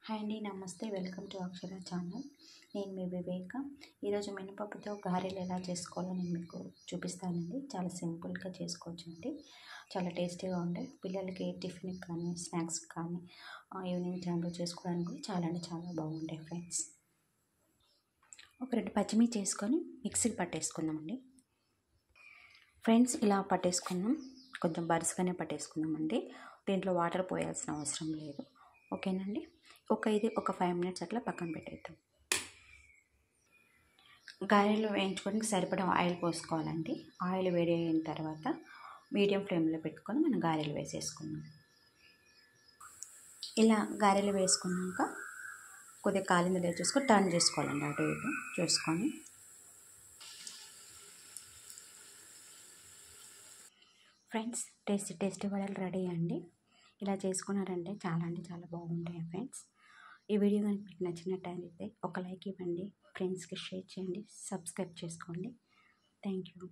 Hi అండి, నమస్తే. Welcome to Akshara channel. నేను మీ వివేక. ఈరోజు మినపప్పుతో గారెలు ఎలా చేసుకోవాలో నేను మీకు చూపిస్తానండి. చాలా సింపుల్గా చేసుకోవచ్చు అండి. చాలా టేస్టీగా ఉంటాయి. పిల్లలకి టిఫిన్కి కానీ స్నాక్స్ కానీ ఈవినింగ్ టైంలో చేసుకోవడానికి కూడా చాలా అంటే చాలా బాగుంటాయి ఫ్రెండ్స్. ఒక 2 పచ్చిమిర్చి చేసుకొని మిక్సీకి పట్టేసుకుందామండి ఫ్రెండ్స్. ఇలా పట్టేసుకుందాం, కొంచెం బరుసుగానే పట్టేసుకుందామండి. దీంట్లో వాటర్ పోయాల్సిన అవసరం లేదు. ఓకేనండి. ఒక 5 మినిట్స్ అట్లా పక్కన పెట్టేద్దాం. గారెలు వేయించుకోవడానికి సరిపడా ఆయిల్ పోసుకోవాలండి. ఆయిల్ వేడి అయిన తర్వాత మీడియం ఫ్లేమ్లో పెట్టుకొని మనం గారెలు వేసేసుకుందాం. ఇలా గారెలు వేసుకున్నాక కొద్దిగా కాలింది లేదు చూసుకొని టర్న్ చేసుకోవాలండి, అటు ఇటు చూసుకొని. ఫ్రెండ్స్, టేస్టీ వడలు రెడీ అండి. ఇలా చేసుకున్నారంటే చాలా అంటే చాలా బాగుంటాయి ఫ్రెండ్స్. ఈ వీడియో కనుక మీకు నచ్చినట్టయితే ఒక లైక్ ఇవ్వండి, ఫ్రెండ్స్కి షేర్ చేయండి, సబ్స్క్రైబ్ చేసుకోండి. Thank you.